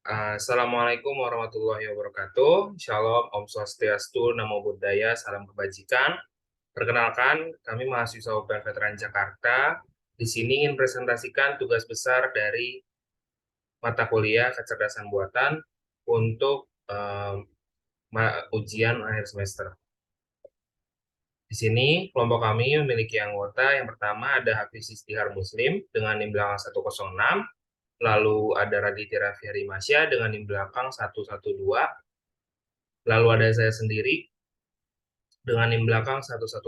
Assalamualaikum warahmatullahi wabarakatuh. Shalom, Om Swastiastu, Namo Buddhaya, salam kebajikan. Perkenalkan, kami mahasiswa UPN Veteran Jakarta. Di sini ingin presentasikan tugas besar dari mata kuliah kecerdasan buatan untuk ujian akhir semester. Di sini, kelompok kami memiliki anggota. Yang pertama ada Hafiz Istihar Muslim dengan NIM belakang 106. Lalu ada Raditya Raffi Harimasya dengan NIM belakang 112. Lalu ada saya sendiri dengan NIM belakang 115,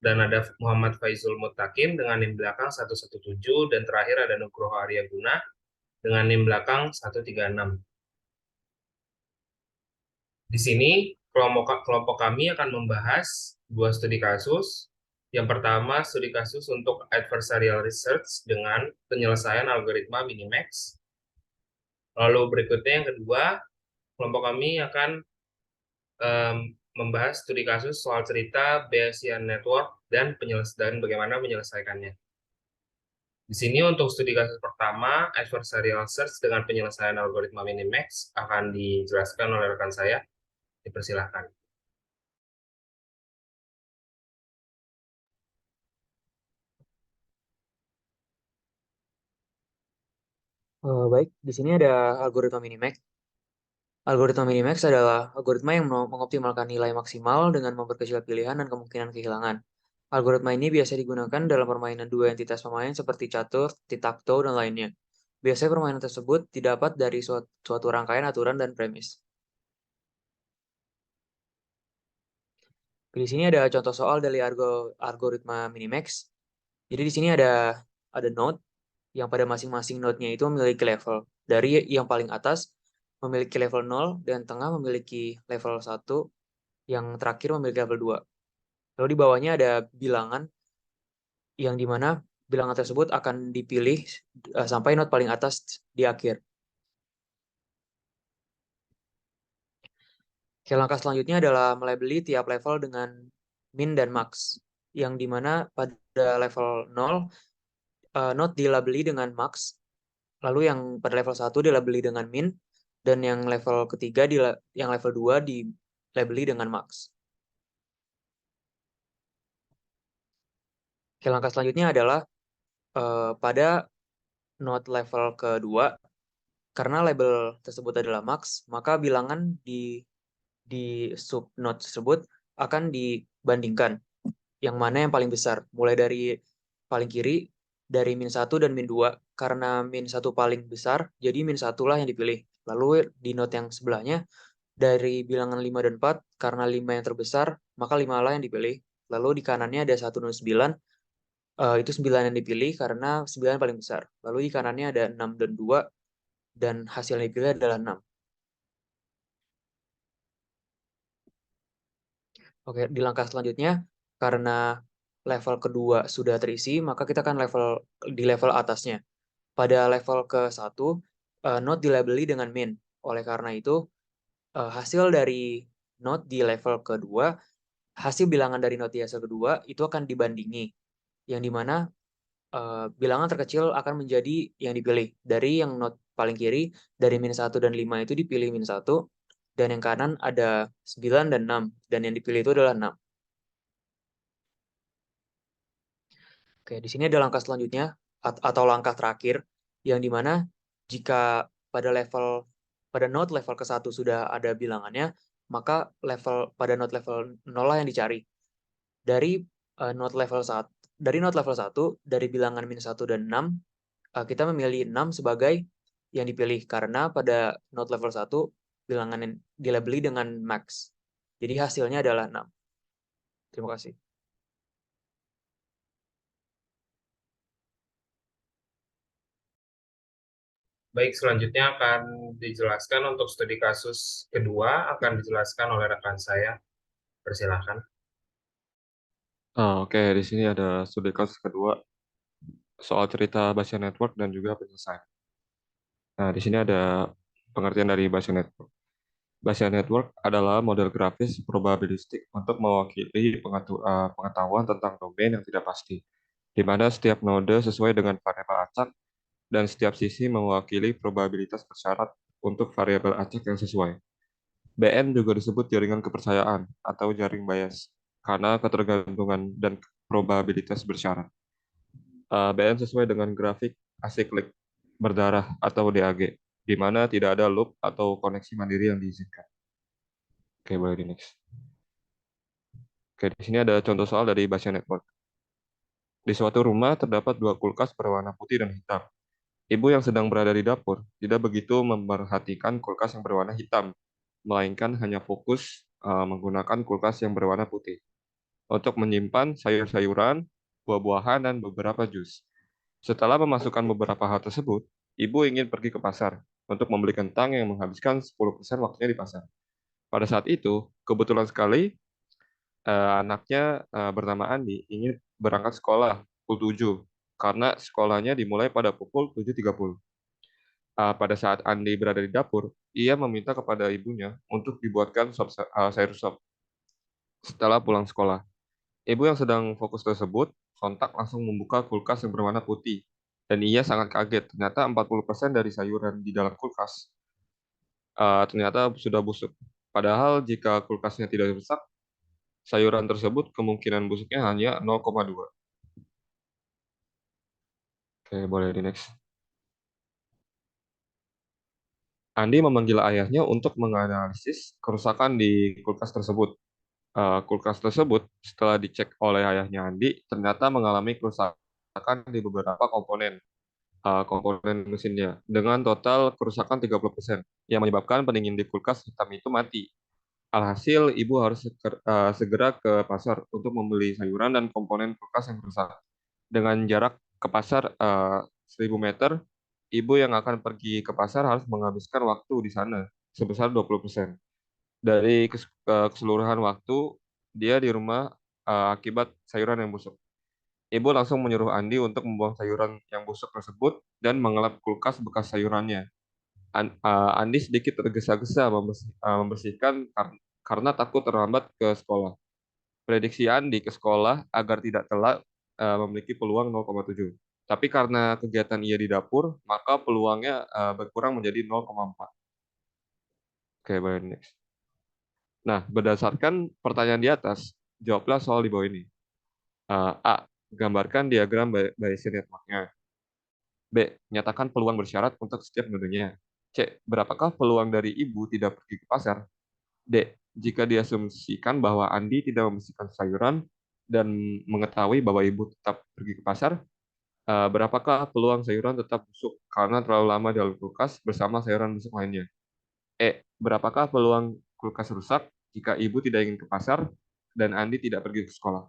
dan ada Muhammad Faizul Mutakin dengan NIM belakang 117, dan terakhir ada Nugroho Arya Guna dengan NIM belakang 136. Di sini kelompok kami akan membahas dua studi kasus. Yang pertama, studi kasus untuk adversarial research dengan penyelesaian algoritma Minimax. Lalu berikutnya yang kedua, kelompok kami akan membahas studi kasus soal cerita Bayesian Network dan bagaimana menyelesaikannya. Di sini untuk studi kasus pertama, adversarial search dengan penyelesaian algoritma Minimax akan dijelaskan oleh rekan saya. Dipersilahkan. Baik, di sini ada algoritma Minimax. Algoritma Minimax adalah algoritma yang mengoptimalkan nilai maksimal dengan memperkecil pilihan dan kemungkinan kehilangan. Algoritma ini biasa digunakan dalam permainan dua entitas pemain seperti catur, tic-tac-toe, dan lainnya. Biasanya permainan tersebut didapat dari suatu rangkaian aturan dan premis. Di sini ada contoh soal dari algoritma Minimax. Jadi di sini ada node yang pada masing-masing node-nya itu memiliki level. Dari yang paling atas memiliki level 0, dan tengah memiliki level 1, yang terakhir memiliki level 2. Lalu di bawahnya ada bilangan, yang dimana bilangan tersebut akan dipilih sampai node paling atas di akhir. Oke, langkah selanjutnya adalah melabeli tiap level dengan min dan max, yang dimana pada level 0, node dilabeli dengan max, lalu yang pada level 1 dilabeli dengan min, dan yang level ketiga, yang level 2 dilabeli dengan max. Oke, langkah selanjutnya adalah pada node level kedua, karena label tersebut adalah max, maka bilangan di sub node tersebut akan dibandingkan yang mana yang paling besar, mulai dari paling kiri, dari min 1 dan min 2. Karena min 1 paling besar, jadi min 1 lah yang dipilih. Lalu di node yang sebelahnya, dari bilangan 5 dan 4, karena 5 yang terbesar, maka 5 lah yang dipilih. Lalu di kanannya ada 1 dan 9, itu 9 yang dipilih karena 9 paling besar. Lalu di kanannya ada 6 dan 2, dan hasil yang dipilih adalah 6. Oke, di langkah selanjutnya, karena level kedua sudah terisi, maka kita akan di level atasnya. Pada level ke-1, node dilabeli dengan min. Oleh karena itu, hasil dari node di level kedua, hasil bilangan dari node di hasil kedua, itu akan dibandingi. Yang dimana bilangan terkecil akan menjadi yang dipilih. Dari yang node paling kiri, dari min 1 dan 5 itu dipilih min 1, dan yang kanan ada 9 dan 6, dan yang dipilih itu adalah 6. Oke, di sini ada langkah selanjutnya, atau langkah terakhir, yang dimana jika pada node level ke-1 sudah ada bilangannya, maka pada node level 0 lah yang dicari. Dari node level 1, dari bilangan min 1 dan 6, kita memilih 6 sebagai yang dipilih, karena pada node level 1 bilangan yang dilabeli dengan max. Jadi hasilnya adalah 6. Terima kasih. Baik, selanjutnya akan dijelaskan untuk studi kasus kedua, akan dijelaskan oleh rekan saya. Persilahkan. Oke, di sini ada studi kasus kedua soal cerita Bayesian Network dan juga penyelesaian. Nah, di sini ada pengertian dari Bayesian Network. Bayesian Network adalah model grafis probabilistik untuk mewakili pengetahuan tentang domain yang tidak pasti, di mana setiap node sesuai dengan variabel acak dan setiap sisi mewakili probabilitas bersyarat untuk variabel acak yang sesuai. BN juga disebut jaringan kepercayaan atau jaring bias karena ketergantungan dan probabilitas bersyarat. BN sesuai dengan grafik asiklik berdarah atau DAG, di mana tidak ada loop atau koneksi mandiri yang diizinkan. Oke, boleh di next. Oke, di sini ada contoh soal dari Bayesian Network. Di suatu rumah terdapat dua kulkas berwarna putih dan hitam. Ibu yang sedang berada di dapur tidak begitu memperhatikan kulkas yang berwarna hitam, melainkan hanya fokus menggunakan kulkas yang berwarna putih untuk menyimpan sayur-sayuran, buah-buahan, dan beberapa jus. Setelah memasukkan beberapa hal tersebut, ibu ingin pergi ke pasar untuk membeli kentang yang menghabiskan 10% waktunya di pasar. Pada saat itu, kebetulan sekali anaknya bernama Andi ingin berangkat sekolah pukul 7 karena sekolahnya dimulai pada pukul 7.30. Pada saat Andi berada di dapur, ia meminta kepada ibunya untuk dibuatkan sayur sop setelah pulang sekolah. Ibu yang sedang fokus tersebut sontak langsung membuka kulkas yang berwarna putih. Dan ia sangat kaget, ternyata 40% dari sayuran di dalam kulkas ternyata sudah busuk. Padahal jika kulkasnya tidak rusak, sayuran tersebut kemungkinan busuknya hanya 0,2. Oke, boleh di next. Andi memanggil ayahnya untuk menganalisis kerusakan di kulkas tersebut. Kulkas tersebut setelah dicek oleh ayahnya Andi ternyata mengalami kerusakan di beberapa komponen mesinnya dengan total kerusakan 30% yang menyebabkan pendingin di kulkas hitam itu mati. Alhasil, ibu harus segera ke pasar untuk membeli sayuran dan komponen kulkas yang rusak. Dengan jarak ke pasar 1000 meter, ibu yang akan pergi ke pasar harus menghabiskan waktu di sana sebesar 20%. Dari keseluruhan waktu, dia di rumah akibat sayuran yang busuk. Ibu langsung menyuruh Andi untuk membuang sayuran yang busuk tersebut dan mengelap kulkas bekas sayurannya. Andi sedikit tergesa-gesa membersihkan karena takut terlambat ke sekolah. Prediksi Andi ke sekolah agar tidak telat memiliki peluang 0,7. Tapi karena kegiatan ia di dapur, maka peluangnya berkurang menjadi 0,4. Oke, baik, next. Nah, berdasarkan pertanyaan di atas, jawablah soal di bawah ini. A. Gambarkan diagram Bayesian network-nya. B. Nyatakan peluang bersyarat untuk setiap nodonya. C. Berapakah peluang dari ibu tidak pergi ke pasar? D. Jika diasumsikan bahwa Andi tidak membersihkan sayuran dan mengetahui bahwa ibu tetap pergi ke pasar, berapakah peluang sayuran tetap busuk karena terlalu lama di dalam kulkas bersama sayuran busuk lainnya? E. Berapakah peluang kulkas rusak jika ibu tidak ingin ke pasar dan Andi tidak pergi ke sekolah?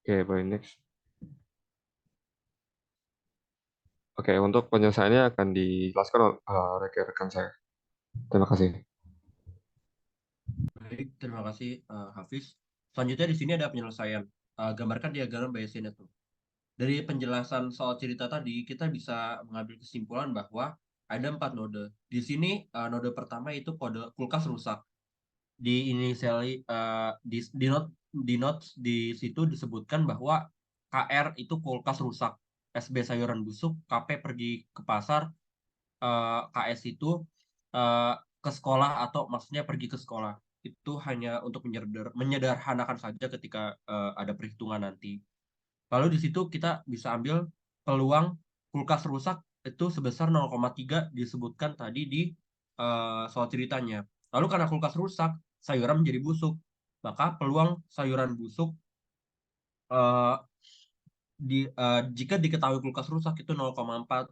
Oke, boleh next. Oke, untuk penyelesaiannya akan dijelaskan oleh rekan saya. Terima kasih. Baik, terima kasih Hafiz. Selanjutnya di sini ada penyelesaian. Gambarkan diagram Bayesian Network. Dari penjelasan soal cerita tadi, kita bisa mengambil kesimpulan bahwa ada 4 node. Di sini node pertama itu kode kulkas rusak. Di inisiali di notes di situ disebutkan bahwa KR itu kulkas rusak, SB sayuran busuk, KP pergi ke pasar, KS itu ke sekolah atau maksudnya pergi ke sekolah. Itu hanya untuk menyederhanakan saja ketika ada perhitungan nanti. Lalu di situ kita bisa ambil peluang kulkas rusak itu sebesar 0,3 disebutkan tadi di soal ceritanya. Lalu karena kulkas rusak, sayuran menjadi busuk. Maka peluang sayuran busuk uh, jika diketahui kulkas rusak itu 0,4.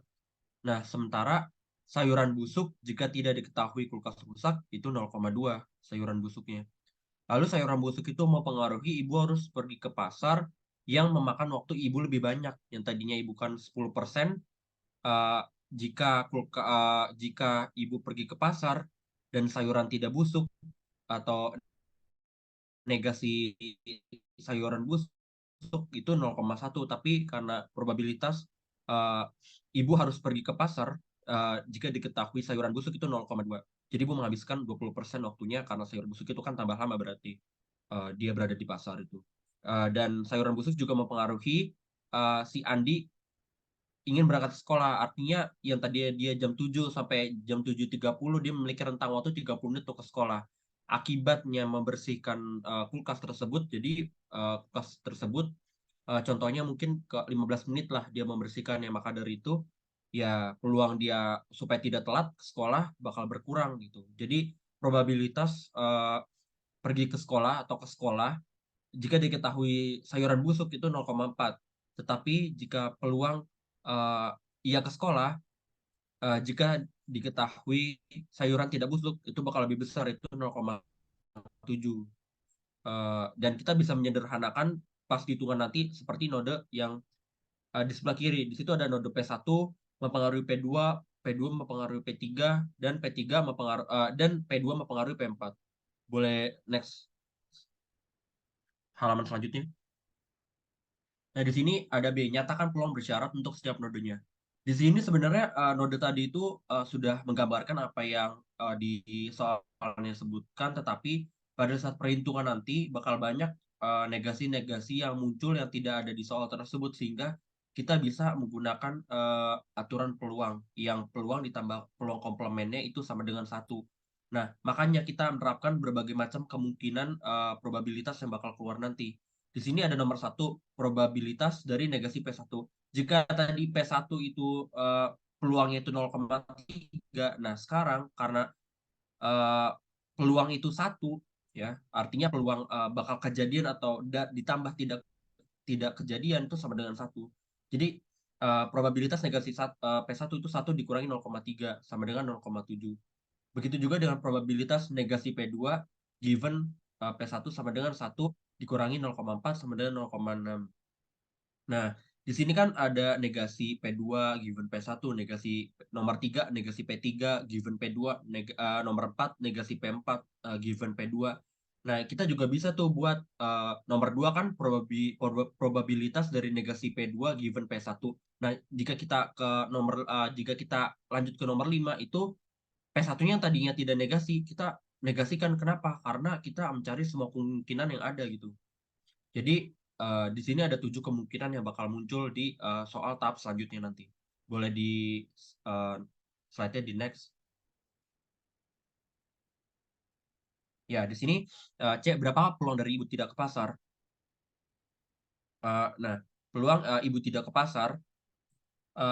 Nah, sementara sayuran busuk jika tidak diketahui kulkas rusak itu 0,2 sayuran busuknya. Lalu sayuran busuk itu mempengaruhi ibu harus pergi ke pasar yang memakan waktu ibu lebih banyak. Yang tadinya ibu kan 10%, jika ibu pergi ke pasar dan sayuran tidak busuk atau negasi sayuran busuk itu 0,1, tapi karena probabilitas ibu harus pergi ke pasar jika diketahui sayuran busuk itu 0,2. Jadi ibu menghabiskan 20% waktunya karena sayur busuk itu kan tambah lama berarti dia berada di pasar itu. Dan sayuran busuk juga mempengaruhi si Andi ingin berangkat ke sekolah. Artinya yang tadi dia jam 7 sampai jam 7.30 dia memiliki rentang waktu 30 menit untuk ke sekolah. Akibatnya membersihkan kulkas tersebut, jadi kulkas tersebut contohnya mungkin ke 15 menit lah dia membersihkannya, maka dari itu ya peluang dia supaya tidak telat ke sekolah bakal berkurang gitu. Jadi probabilitas pergi ke sekolah atau ke sekolah jika diketahui sayuran busuk itu 0,4. Tetapi jika peluang eh, ia ke sekolah jika diketahui sayuran tidak busuk itu bakal lebih besar, itu 0,7. Dan kita bisa menyederhanakan pas hitungan nanti seperti node yang di sebelah kiri. Di situ ada node P1 mempengaruhi P2, P2 mempengaruhi P3, dan P3 dan P2 mempengaruhi P4. Boleh next halaman selanjutnya. Nah, di sini ada B, nyatakan peluang bersyarat untuk setiap nodenya. Di sini sebenarnya node tadi itu sudah menggambarkan apa yang di soalnya sebutkan, tetapi pada saat perhitungan nanti bakal banyak negasi-negasi yang muncul yang tidak ada di soal tersebut, sehingga kita bisa menggunakan aturan peluang, yang peluang ditambah peluang komplemennya itu sama dengan 1. Nah, makanya kita menerapkan berbagai macam kemungkinan probabilitas yang bakal keluar nanti. Di sini ada nomor 1, probabilitas dari negasi P1. Jika tadi P1 itu peluangnya itu 0,3, nah sekarang karena eh, peluang itu 1, ya, artinya peluang bakal kejadian atau ditambah tidak kejadian itu sama dengan 1. Jadi probabilitas negasi P1 itu 1 dikurangi 0,3 sama dengan 0,7. Begitu juga dengan probabilitas negasi P2 given P1 sama dengan 1 dikurangi 0,4 sama dengan 0,6. Nah, di sini kan ada negasi P2 given P1, negasi nomor 3 negasi P3 given P2, nomor 4 negasi P4 given P2. Nah, kita juga bisa tuh buat nomor 2 kan probabilitas dari negasi P2 given P1. Nah, jika kita lanjut ke nomor 5 itu P1-nya yang tadinya tidak negasi, kita negasikan. Kenapa? Karena kita mencari semua kemungkinan yang ada gitu. Jadi di sini ada 7 kemungkinan yang bakal muncul di soal tahap selanjutnya nanti. Boleh di slide-nya di next. Ya, di sini C, berapa peluang dari ibu tidak ke pasar? Nah, peluang ibu tidak ke pasar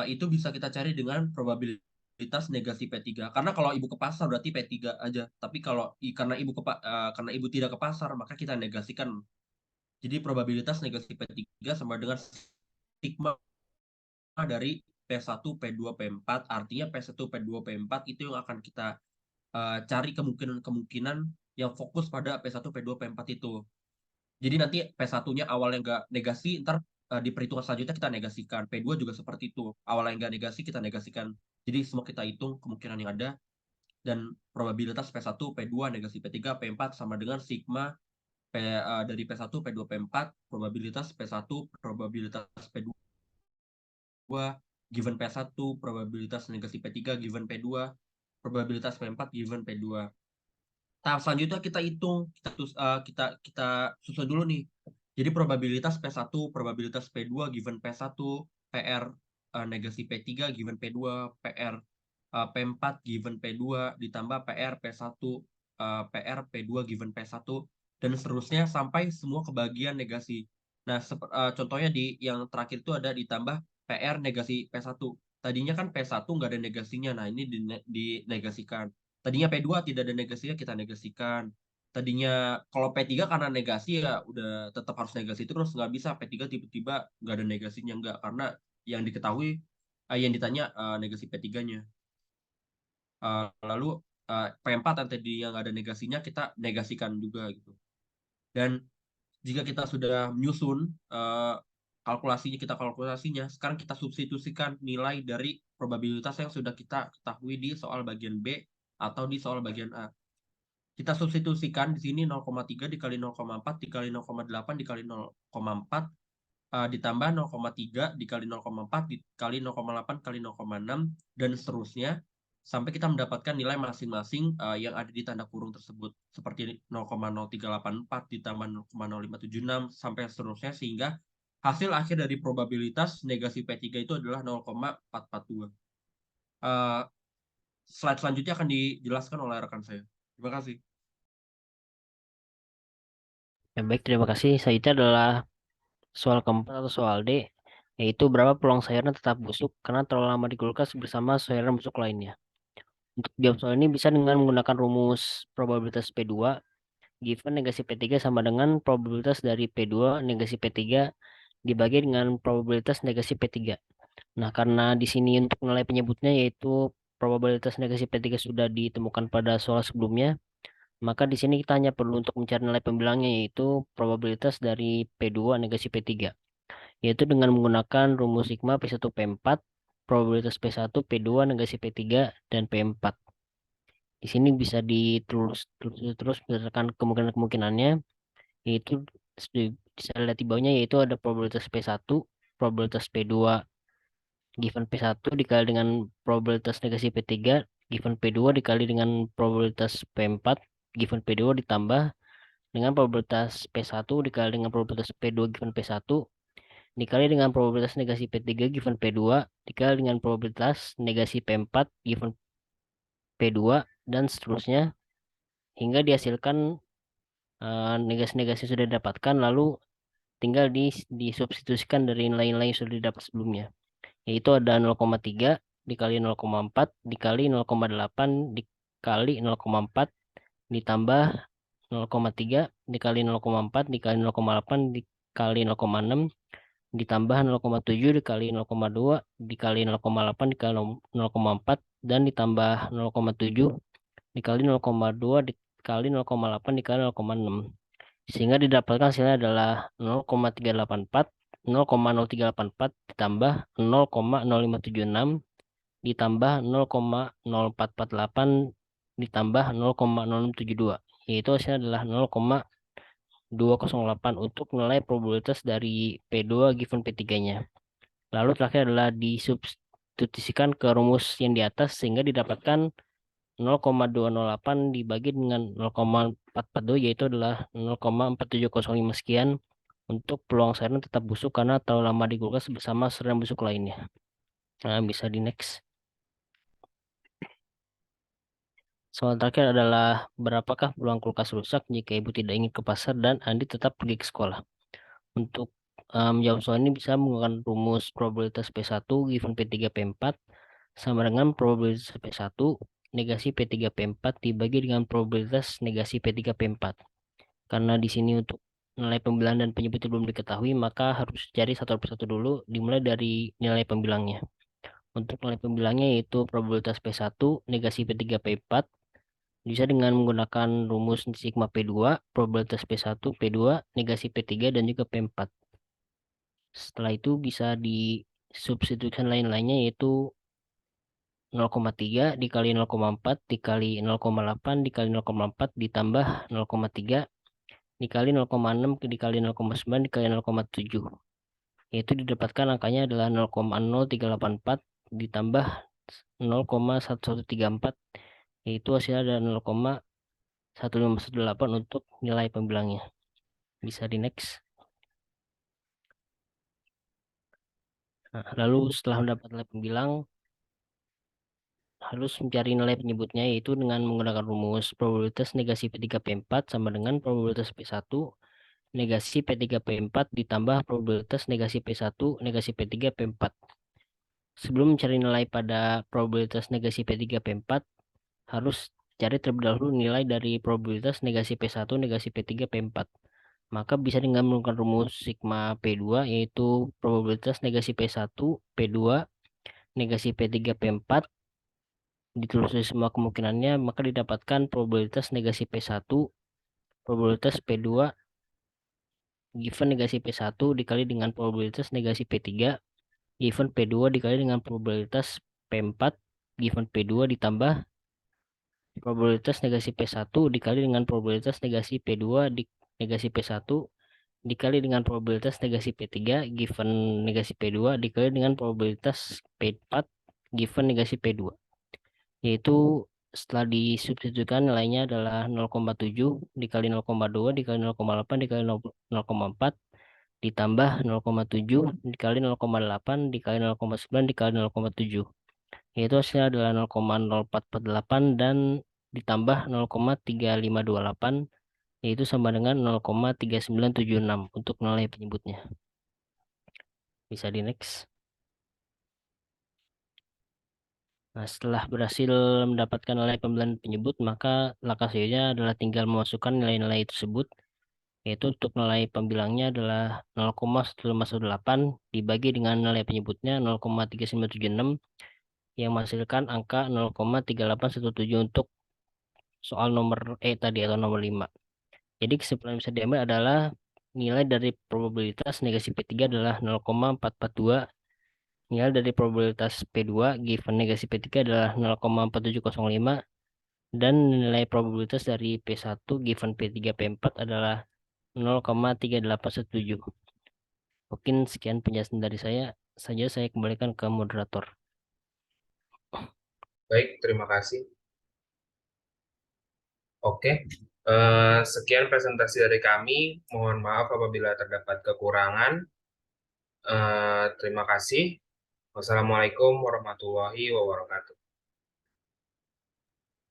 itu bisa kita cari dengan probabilitas negasi P3. Karena kalau ibu ke pasar berarti P3 aja. Tapi karena ibu tidak ke pasar, maka kita negasikan. Jadi probabilitas negasi P3 sama dengan sigma dari P1, P2, P4. Artinya P1, P2, P4 itu yang akan kita cari kemungkinan-kemungkinan yang fokus pada P1, P2, P4 itu. Jadi nanti P1-nya awalnya nggak negasi, ntar di perhitungan selanjutnya kita negasikan. P2 juga seperti itu. Awalnya nggak negasi, kita negasikan. Jadi semua kita hitung kemungkinan yang ada. Dan probabilitas P1, P2, negasi P3, P4 sama dengan sigma dari P1, P2, P4, probabilitas P1, probabilitas P2, given P1, probabilitas negasi P3, given P2, probabilitas P4, given P2. Tahap selanjutnya kita hitung, kita susun dulu nih. Jadi probabilitas P1, probabilitas P2, given P1, PR negasi P3, given P2, PR P4, given P2, ditambah PR P1, PR P2, given P1, dan seterusnya sampai semua kebagian negasi. Nah, contohnya di yang terakhir itu ada ditambah PR negasi P1. Tadinya kan P1 nggak ada negasinya, nah ini dinegasikan. Tadinya P2 tidak ada negasinya, kita negasikan. Tadinya kalau P3 karena negasi ya udah tetap harus negasi terus, nggak bisa P3 tiba-tiba nggak ada negasinya, nggak, karena yang diketahui yang ditanya negasi P3-nya. Lalu P4 yang tadi yang ada negasinya kita negasikan juga gitu. Dan jika kita sudah menyusun kalkulasinya, sekarang kita substitusikan nilai dari probabilitas yang sudah kita ketahui di soal bagian B atau di soal bagian A. Kita substitusikan di sini 0,3 dikali 0,4 dikali 0,8 dikali 0,4 ditambah 0,3 dikali 0,4 dikali 0,8 kali 0,6 dan seterusnya sampai kita mendapatkan nilai masing-masing yang ada di tanda kurung tersebut, seperti 0,0384 ditambah 0,0576 sampai seterusnya, sehingga hasil akhir dari probabilitas negasi P3 itu adalah 0,442. Slide selanjutnya akan dijelaskan oleh rekan saya. Terima kasih. Ya, baik, terima kasih. Selanjutnya adalah soal keempat atau soal D, yaitu berapa peluang sayuran tetap busuk karena terlalu lama di kulkas bersama sayuran busuk lainnya. Untuk jawab soal ini bisa dengan menggunakan rumus probabilitas P2, given negasi P3 sama dengan probabilitas dari P2 negasi P3 dibagi dengan probabilitas negasi P3. Nah, karena di sini untuk nilai penyebutnya yaitu probabilitas negasi P3 sudah ditemukan pada soal sebelumnya, maka di sini kita hanya perlu untuk mencari nilai pembilangnya yaitu probabilitas dari P2 negasi P3, yaitu dengan menggunakan rumus sigma P1 P4, probabilitas P1 P2 negasi P3 dan P4. Di sini bisa terus berdasarkan kemungkinan-kemungkinannya, yaitu bisa lihat di bawahnya yaitu ada probabilitas P1, probabilitas P2 given P1 dikali dengan probabilitas negasi P3 given P2 dikali dengan probabilitas P4 given P2 ditambah dengan probabilitas P1 dikali dengan probabilitas P2 given P1 dikali dengan probabilitas negasi P3 given P2 dikali dengan probabilitas negasi P4 given P2 dan seterusnya hingga dihasilkan negasi-negasi yang sudah didapatkan lalu tinggal disubstitusikan dari nilai-nilai yang sudah didapat sebelumnya, yaitu ada 0,3 dikali 0,4 dikali 0,8 dikali 0,4 ditambah 0,3 dikali 0,4 dikali 0,8 dikali 0,6 ditambah 0,7 dikali 0,2 dikali 0,8 dikali 0,4 dan ditambah 0,7 dikali 0,2 dikali 0,8 dikali 0,6 sehingga didapatkan hasilnya adalah 0,384 0,0384 ditambah 0,0576 ditambah 0,0448 ditambah 0,0672, yaitu hasilnya adalah 0,208 untuk nilai probabilitas dari P2 given P3-nya. Lalu terakhir adalah disubstitusikan ke rumus yang di atas sehingga didapatkan 0,208 dibagi dengan 0,442 yaitu adalah 0,4705 sekian untuk peluang sayuran tetap busuk karena terlalu lama di kulkas bersama sayuran busuk lainnya. Nah, bisa di next. Soal terakhir adalah berapakah peluang kulkas rusak jika ibu tidak ingin ke pasar dan Andi tetap pergi ke sekolah. Untuk menjawab soal ini bisa menggunakan rumus probabilitas P1 given P3 P4 sama dengan probabilitas P1 negasi P3 P4 dibagi dengan probabilitas negasi P3 P4. Karena di sini untuk nilai pembilang dan penyebut belum diketahui, maka harus cari satu persatu dulu dimulai dari nilai pembilangnya. Untuk nilai pembilangnya yaitu probabilitas P1 negasi P3 P4 bisa dengan menggunakan rumus sigma P2, probabilitas P1, P2, negasi P3, dan juga P4. Setelah itu bisa disubstitusikan lain-lainnya yaitu 0,3 dikali 0,4 dikali 0,8 dikali 0,4 ditambah 0,3 dikali 0,6 dikali 0,9 dikali 0,7. Yaitu didapatkan angkanya adalah 0,0384 ditambah 0,1134 yaitu hasilnya ada 0,1518 untuk nilai pembilangnya. Bisa di next. Nah, lalu setelah mendapat nilai pembilang harus mencari nilai penyebutnya yaitu dengan menggunakan rumus probabilitas negasi P3 P4 sama dengan probabilitas P1 negasi P3 P4 ditambah probabilitas negasi P1 negasi P3 P4. Sebelum mencari nilai pada probabilitas negasi P3 P4 harus cari terlebih dahulu nilai dari probabilitas negasi P1 negasi P3 P4. Maka bisa dengan menggunakan rumus sigma P2 yaitu probabilitas negasi P1 P2 negasi P3 P4 ditelusuri semua kemungkinannya maka didapatkan probabilitas negasi P1 probabilitas P2 given negasi P1 dikali dengan probabilitas negasi P3 given P2 dikali dengan probabilitas P4 given P2 ditambah probabilitas negasi P1 dikali dengan probabilitas negasi P2 negasi P1 dikali dengan probabilitas negasi P3 given negasi P2 dikali dengan probabilitas P4 given negasi P2. Yaitu setelah disubstitusikan nilainya adalah 0,7 dikali 0,2 dikali 0,8 dikali 0,4 ditambah 0,7 dikali 0,8 dikali 0,9 dikali 0,7. Yaitu hasilnya adalah 0,0448 dan ditambah 0,3528 yaitu sama dengan 0,3976 untuk nilai penyebutnya. Bisa di next. Nah, setelah berhasil mendapatkan nilai pemilihan penyebut, maka langkah selanjutnya adalah tinggal memasukkan nilai-nilai tersebut, yaitu untuk nilai pembilangnya adalah 0,1518 dibagi dengan nilai penyebutnya 0,3976 yang menghasilkan angka 0,3817 untuk soal nomor E tadi atau nomor 5. Jadi kesimpulan yang bisa diambil adalah nilai dari probabilitas negasi P3 adalah 0,442. Nilai dari probabilitas P2 given negasi P3 adalah 0,4705 dan nilai probabilitas dari P1 given P3 P4 adalah 0,3817. Mungkin sekian penjelasan dari saya kembalikan ke moderator. Baik, terima kasih. Oke, sekian presentasi dari kami. Mohon maaf apabila terdapat kekurangan. Terima kasih. Wassalamualaikum warahmatullahi wabarakatuh.